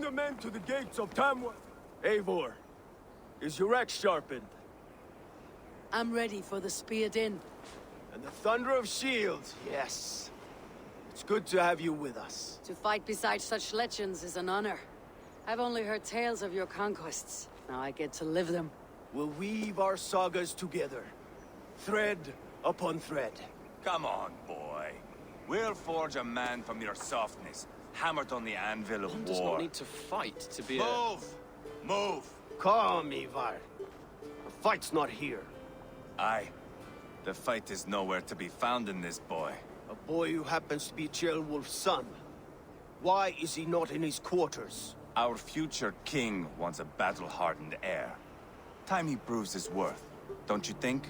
the men to the gates of Tamworth. Eivor, is your axe sharpened? I'm ready for the spear din. And the thunder of shields, yes. It's good to have you with us. To fight beside such legends is an honor. I've only heard tales of your conquests. Now I get to live them. We'll weave our sagas together. Thread upon thread. Come on, boy. We'll forge a man from your softness, hammered on the anvil of One war. does not need to fight to be Move! Move! Calm, Ivar. The fight's not here. Aye. The fight is nowhere to be found in this boy. A boy who happens to be Ceolwulf's son. Why is he not in his quarters? Our future king wants a battle-hardened heir. Time he proves his worth, don't you think?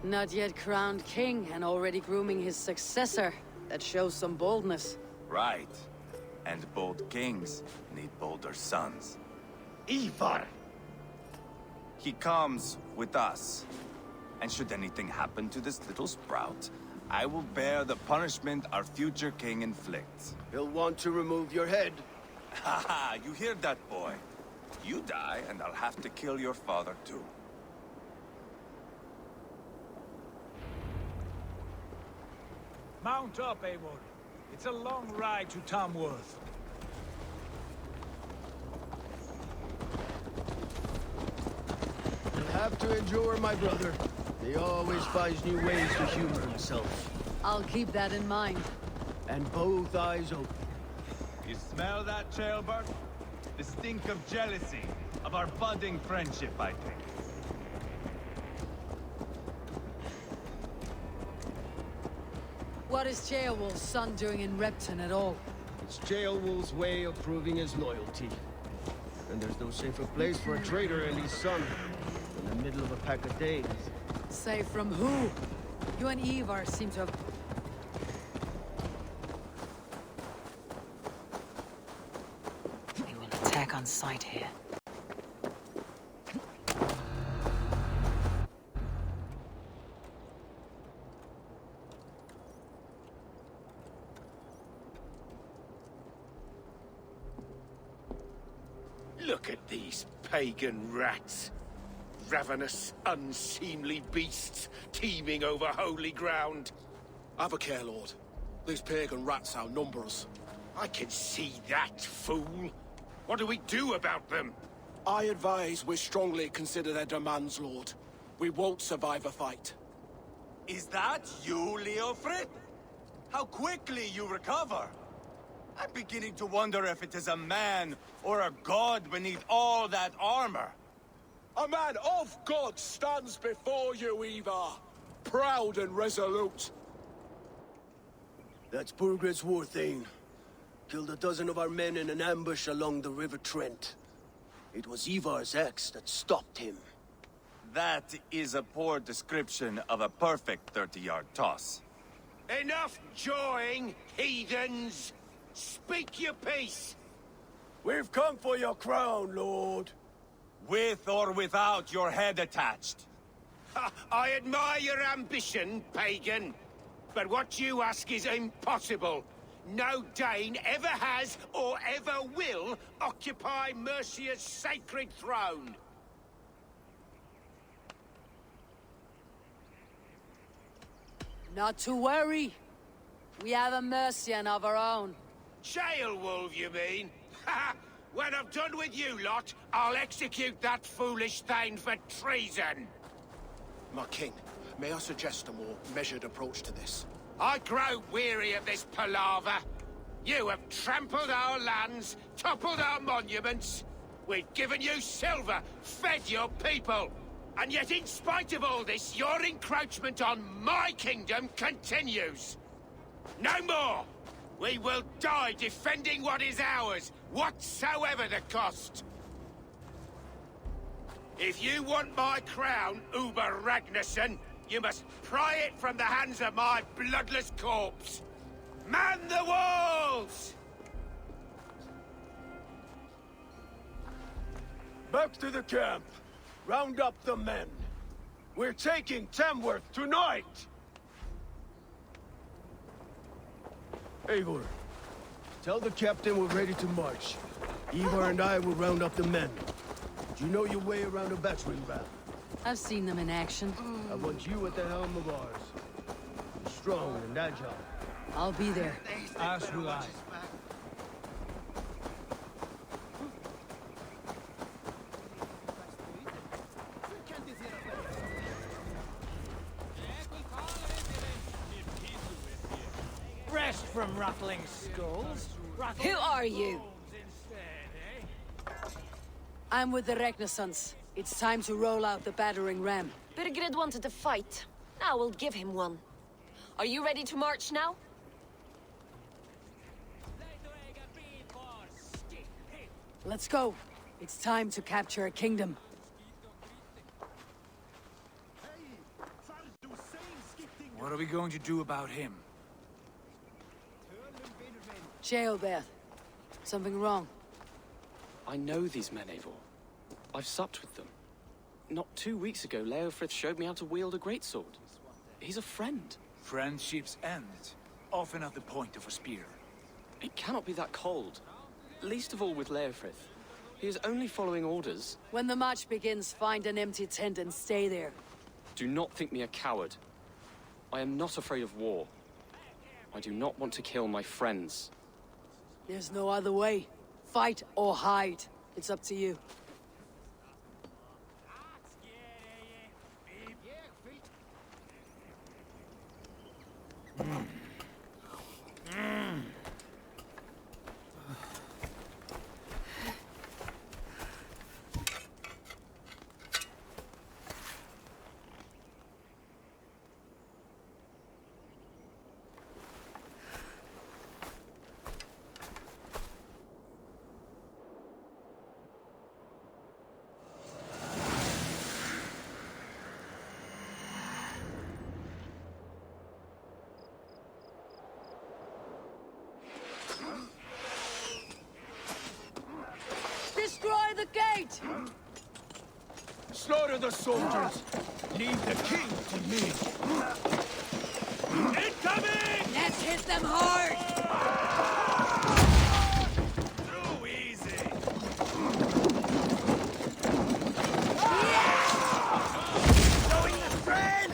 Not yet crowned king and already grooming his successor. That shows some boldness. Right. And bold kings need bolder sons. Ivar! He comes with us. And should anything happen to this little sprout, I will bear the punishment our future king inflicts. He'll want to remove your head. Haha, you hear that, boy? You die, and I'll have to kill your father, too. Mount up, Eivor. It's a long ride to Tamworth. You'll have to endure, my brother. He always finds new ways to humor himself. I'll keep that in mind. And both eyes open. You smell that, Trailbird? The stink of jealousy, of our budding friendship, I think. What is Ceolwulf's son doing in Repton at all? It's Ceolwulf's way of proving his loyalty. And there's no safer place for a traitor and his son in the middle of a pack of Danes. Say from who? You and Ivar seem to have... We will attack on sight here. Look at these pagan rats. Ravenous, unseemly beasts teeming over holy ground. Have a care, Lord. These pagan rats outnumber us. I can see that, fool. What do we do about them? I advise we strongly consider their demands, Lord. We won't survive a fight. Is that you, Leofrid? How quickly you recover! I'm beginning to wonder if it is a man or a god beneath all that armor. A man of God stands before you, Ivar. Proud and resolute. That's Burgred's war thane. Killed a dozen of our men in an ambush along the River Trent. It was Ivar's axe that stopped him. That is a poor description of a perfect 30-yard toss. Enough jawing, heathens! Speak your piece! We've come for your crown, Lord. With or without your head attached. Ha, I admire your ambition, pagan. But what you ask is impossible. No Dane ever has or ever will occupy Mercia's sacred throne. Not to worry. We have a Mercian of our own. Ceolwulf, you mean? Ha! When I'm done with you lot, I'll execute that foolish thing for treason. My king, may I suggest a more measured approach to this? I grow weary of this palaver. You have trampled our lands, toppled our monuments. We've given you silver, fed your people. And yet in spite of all this, your encroachment on my kingdom continues. No more! We will die defending what is ours, whatsoever the cost. If you want my crown, Uber Ragnarsson, you must pry it from the hands of my bloodless corpse. Man the walls! Back to the camp. Round up the men. We're taking Tamworth tonight! Eivor, tell the captain we're ready to march. Ivar and I will round up the men. Do you know your way around a battering ram? I've seen them in action. I want you at the helm of ours. Be strong and agile. I'll be there. As will I. Rest from rattling skulls. Who are you? I'm with the Renaissance. It's time to roll out the battering ram. Birgrid wanted to fight. Now we'll give him one. Are you ready to march now? Let's go. It's time to capture a kingdom. What are we going to do about him? Jailbeth. Something wrong. I know these men, Eivor. I've supped with them. Not 2 weeks ago, Leofrith showed me how to wield a greatsword. He's a friend. Friendships end, often at the point of a spear. It cannot be that cold. Least of all with Leofrith. He is only following orders. When the march begins, find an empty tent and stay there. Do not think me a coward. I am not afraid of war. I do not want to kill my friends. There's no other way. Fight or hide. It's up to you. Destroy the gate! Slaughter the soldiers! Leave the king to me! Incoming! Let's hit them hard! Too easy! Showing the friend!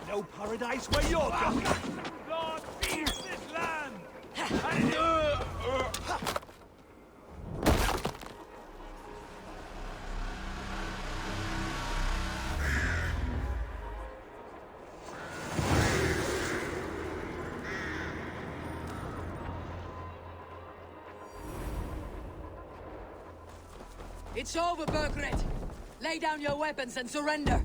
No paradise where you're going! Lord fears this land! It's over, Birgrid! Lay down your weapons and surrender!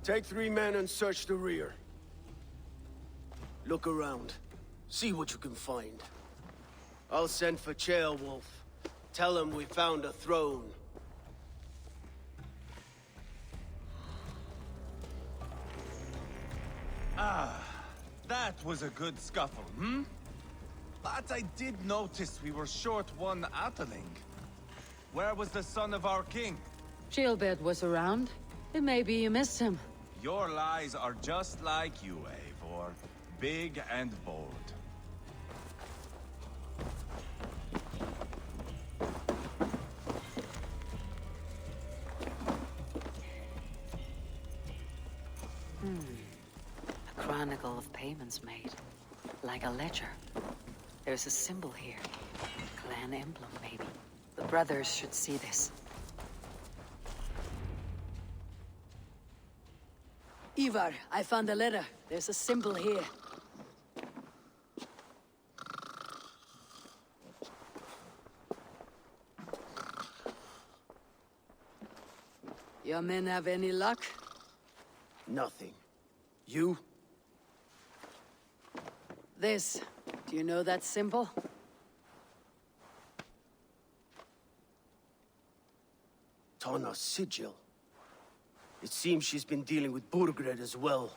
Take 3 men and search the rear. Look around. See what you can find. I'll send for Ceolwulf. Tell him we found a throne. That was a good scuffle, hmm? But I did notice we were short one Atheling. Where was the son of our king? Jailbed was around. It may be you missed him. Your lies are just like you, Eivor. Big and bold. A chronicle of payments made. Like a ledger. There's a symbol here. Clan emblem, maybe. The brothers should see this. Ivar, I found a letter. There's a symbol here. Your men have any luck? Nothing. You? This. Do you know that symbol? Tana's sigil. It seems she's been dealing with Burgred as well.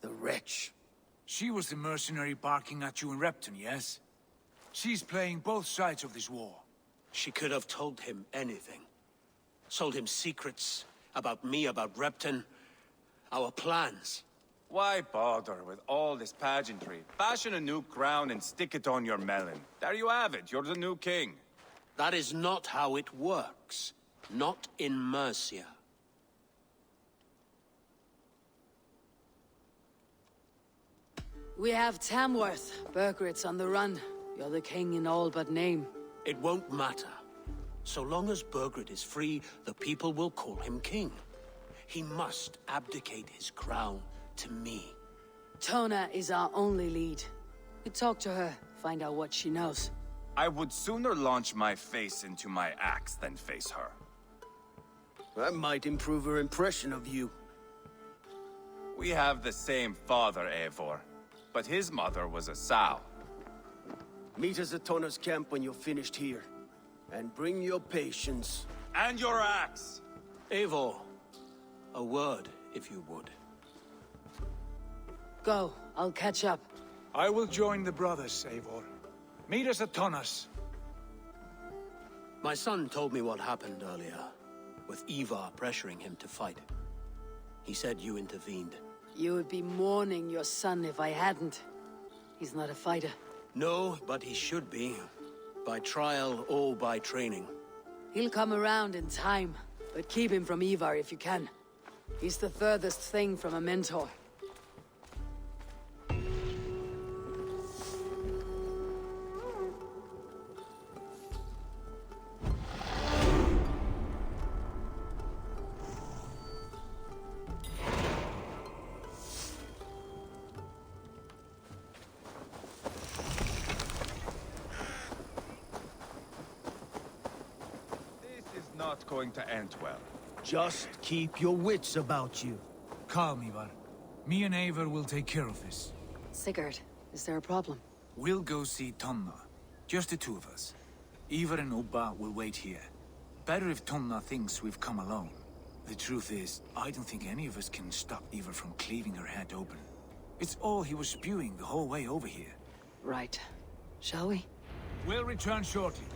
The wretch. She was the mercenary barking at you in Repton, yes? She's playing both sides of this war. She could have told him anything. Told him secrets about me, about Repton, our plans. Why bother with all this pageantry? Fashion a new crown and stick it on your melon. There you have it, you're the new king. That is not how it works. Not in Mercia. We have Tamworth. Burgred's on the run. You're the king in all but name. It won't matter. So long as Burgred is free, the people will call him king. He must abdicate his crown to me. Tona is our only lead. We talk to her, find out what she knows. I would sooner launch my face into my axe than face her. That might improve her impression of you. We have the same father, Eivor. But his mother was a sow. Meet us at Tona's camp when you're finished here. And bring your patience. And your axe! Eivor, a word, if you would. Go, I'll catch up. I will join the brothers, Eivor. Meet us at Tonnas. My son told me what happened earlier, with Ivar pressuring him to fight. He said you intervened. You would be mourning your son if I hadn't. He's not a fighter. No, but he should be. By trial or by training. He'll come around in time, but keep him from Ivar if you can. He's the furthest thing from a mentor. Not going to end well. Just keep your wits about you. Calm, Ivar. Me and Eivor will take care of this. Sigurd, is there a problem? We'll go see Tonna. Just the two of us. Ivar and Ubba will wait here. Better if Tonna thinks we've come alone. The truth is, I don't think any of us can stop Ivar from cleaving her head open. It's all he was spewing the whole way over here. Right. Shall we? We'll return shortly.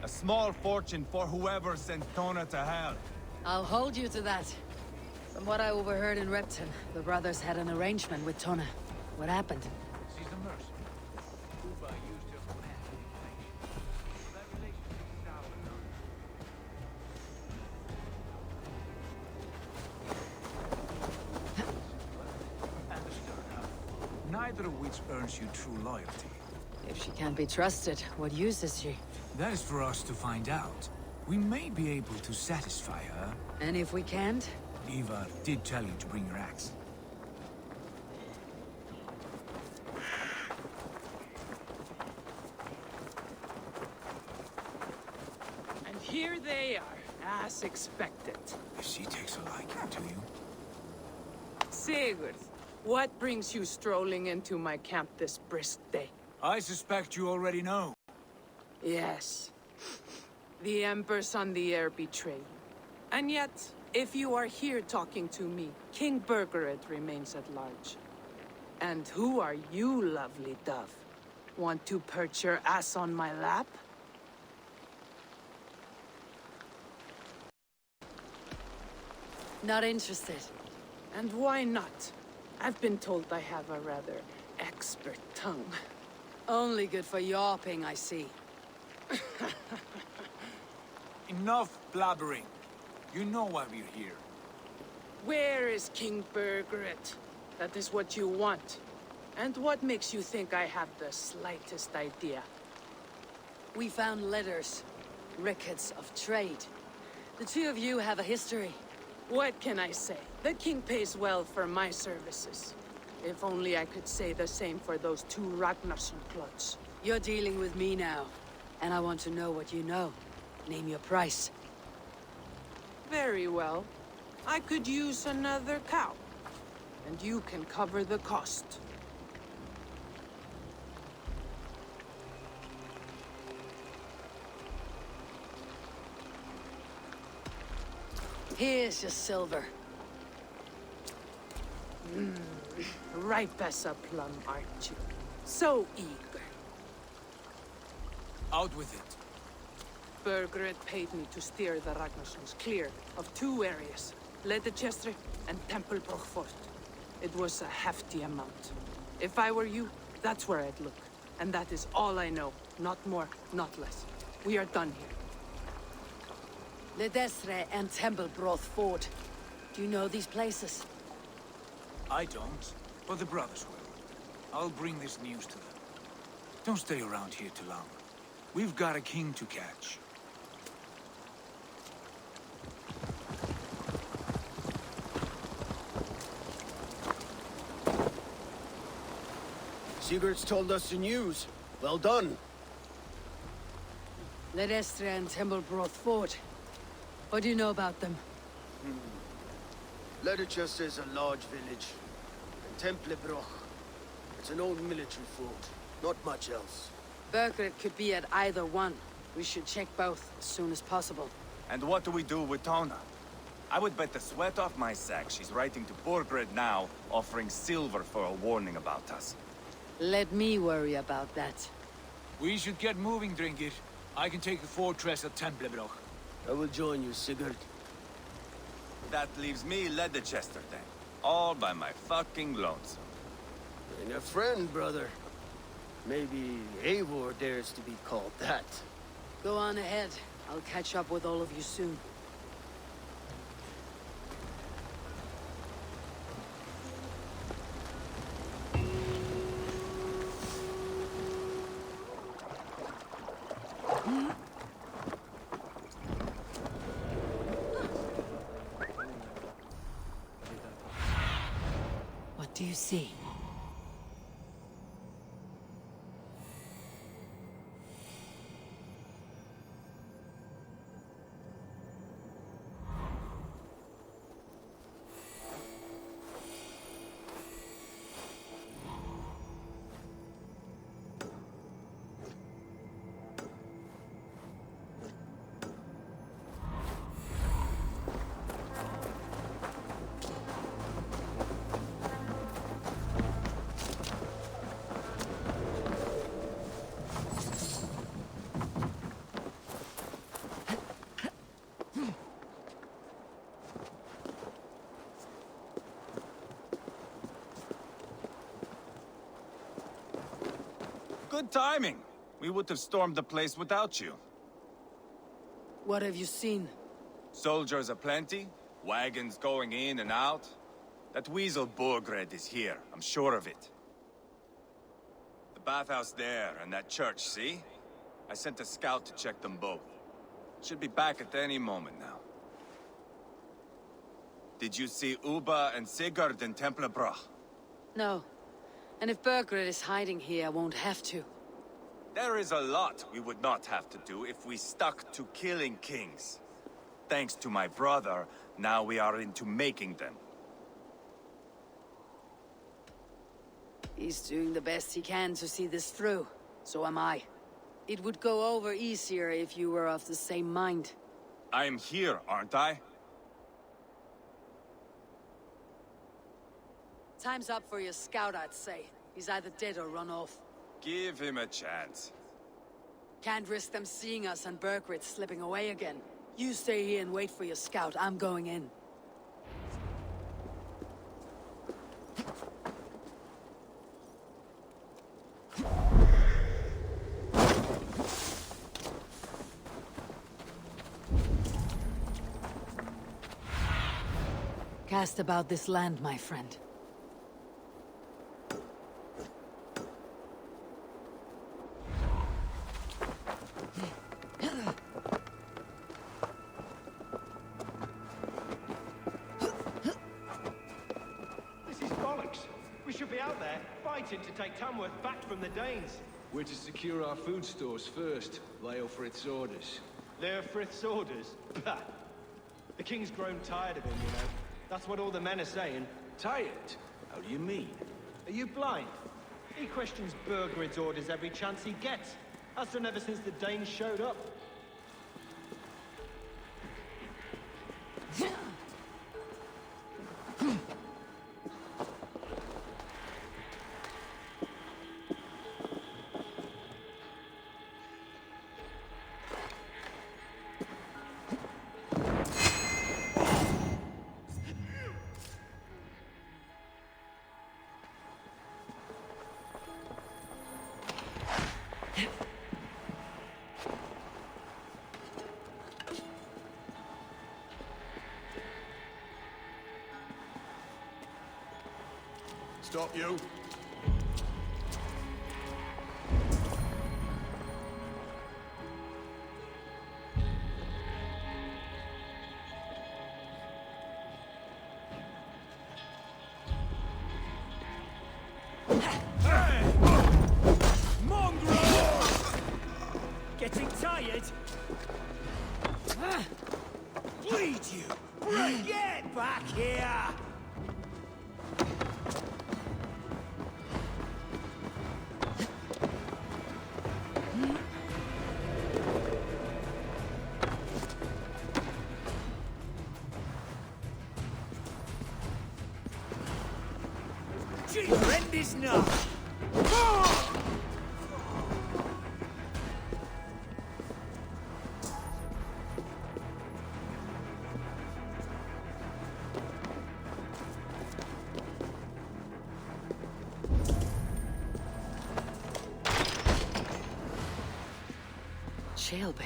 A small fortune for whoever sent Tona to hell. I'll hold you to that. From what I overheard in Repton, the brothers had an arrangement with Tona. What happened? She's a mercenary. Ubba used her for manipulation. That relationship is sour now. Understood, huh? Neither of which earns you true loyalty. If she can't be trusted, what use is she? That is for us to find out. We may be able to satisfy her. And if we can't? Ivar did tell you to bring your axe. And here they are, as expected. If she takes a liking to you. Sigurd, what brings you strolling into my camp this brisk day? I suspect you already know. Yes. The Emperor's on the air betrayed. And yet, if you are here talking to me, King Burgred remains at large. And who are you, lovely dove? Want to perch your ass on my lap? Not interested. And why not? I've been told I have a rather expert tongue. Only good for yawping, I see. Enough blabbering. You know why we're here. Where is King Burgred? That is what you want. And what makes you think I have the slightest idea? We found letters. Records of trade. The two of you have a history. What can I say? The king pays well for my services. If only I could say the same for those two Ragnarsson clots. You're dealing with me now, and I want to know what you know. Name your price. Very well. I could use another cow. And you can cover the cost. Here's your silver. Ripe as a plum, aren't you? So eager. Out with it. Bergred paid me to steer the Ragnarssons clear of two areas. Leicester and Tempelbroch Fort. It was a hefty amount. If I were you, that's where I'd look. And that is all I know. Not more, not less. We are done here. Leicester and Tempelbroch Fort. Do you know these places? I don't, but the brothers will. I'll bring this news to them. Don't stay around here too long. We've got a king to catch. Sigurd's told us the news. Well done. Leicester and Tempelbroch Fort. What do you know about them? Leicester is a large village. And Tempelbroch, it's an old military fort. Not much else. Bergred could be at either one. We should check both as soon as possible. And what do we do with Tona? I would bet the sweat off my sack she's writing to Borgred now, offering silver for a warning about us. Let me worry about that. We should get moving, Drinkit. I can take the fortress at Tempelbroch. I will join you, Sigurd. That leaves me Leicester then. All by my fucking lonesome. And a friend, brother. Maybe Eivor dares to be called that. Go on ahead. I'll catch up with all of you soon. What do you see? Good timing. We would have stormed the place without you. What have you seen? Soldiers aplenty, wagons going in and out. That weasel Borgred is here, I'm sure of it. The bathhouse there and that church, see? I sent a scout to check them both. Should be back at any moment now. Did you see Uba and Sigurd in Tempelbroch? No. And if Bergred is hiding here, I won't have to. There is a lot we would not have to do if we stuck to killing kings. Thanks to my brother, now we are into making them. He's doing the best he can to see this through. So am I. It would go over easier if you were of the same mind. I am here, aren't I? Time's up for your scout, I'd say. He's either dead or run off. Give him a chance. Can't risk them seeing us and Bergred slipping away again. You stay here and wait for your scout. I'm going in. Cast about this land, my friend. be out there fighting to take Tamworth back from the Danes. We're to secure our food stores first. Leofrith's orders. Leofrith's orders? Bah! The king's grown tired of him, you know. That's what all the men are saying. Tired? How do you mean? Are you blind? He questions Burgred's orders every chance he gets. Has done ever since the Danes showed up. Stop you. Getting tired? Bleed you! Get back here! Horrendous enough! Jailbird.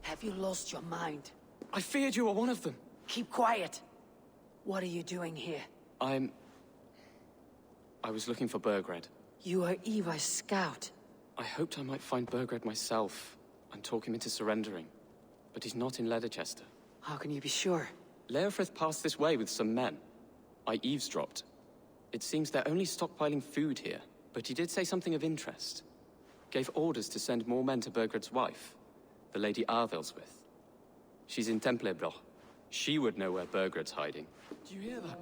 Have you lost your mind? I feared you were one of them. Keep quiet. What are you doing here? I was looking for Burgred. You are Eva's scout. I hoped I might find Burgred myself and talk him into surrendering. But he's not in Leicester. How can you be sure? Leofrith passed this way with some men. I eavesdropped. It seems they're only stockpiling food here, but he did say something of interest. Gave orders to send more men to Burgred's wife, the Lady Arvelswith. She's in Templebroch. She would know where Burgred's hiding. Do you hear that?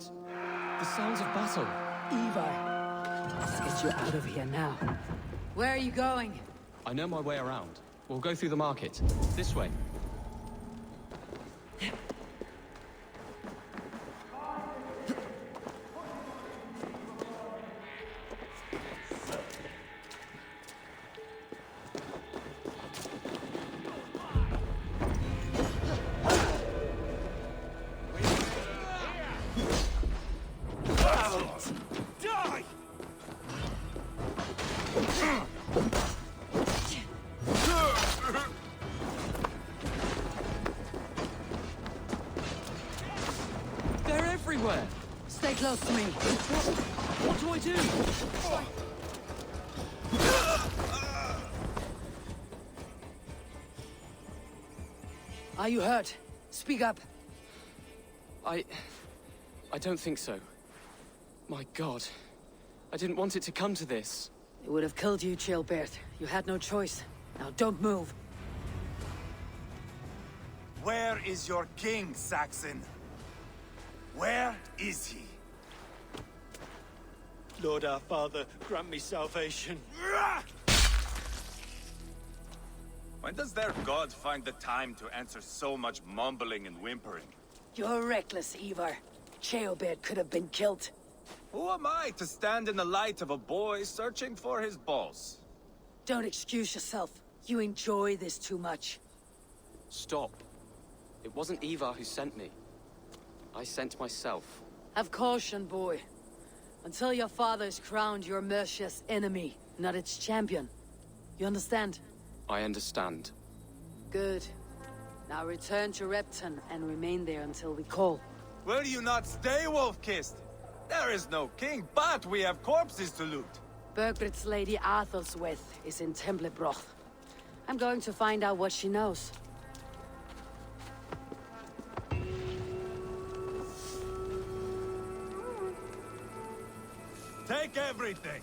The sounds of battle. Eva, let's get you out of here now. Where are you going? I know my way around. We'll go through the market. This way. They're everywhere! Stay close to me. What do I do? Are you hurt? Speak up. I don't think so. My God. I didn't want it to come to this. It would have killed you, Jailbird. You had no choice. Now don't move. Where is your king, Saxon? Where is he? Lord our Father, grant me salvation. When does their god find the time to answer so much mumbling and whimpering? You're reckless, Ivar. Jailbird could have been killed. Who am I to stand in the light of a boy searching for his balls? Don't excuse yourself. You enjoy this too much. Stop. It wasn't Ivar who sent me. I sent myself. Have caution, boy. Until your father is crowned your Mercia's enemy, not its champion. You understand? I understand. Good. Now return to Repton and remain there until we call. Will you not stay, Wolf-Kissed? There is no king, but we have corpses to loot. Burgred's Lady Athelstwith is in Templebroch. I'm going to find out what she knows. Take everything.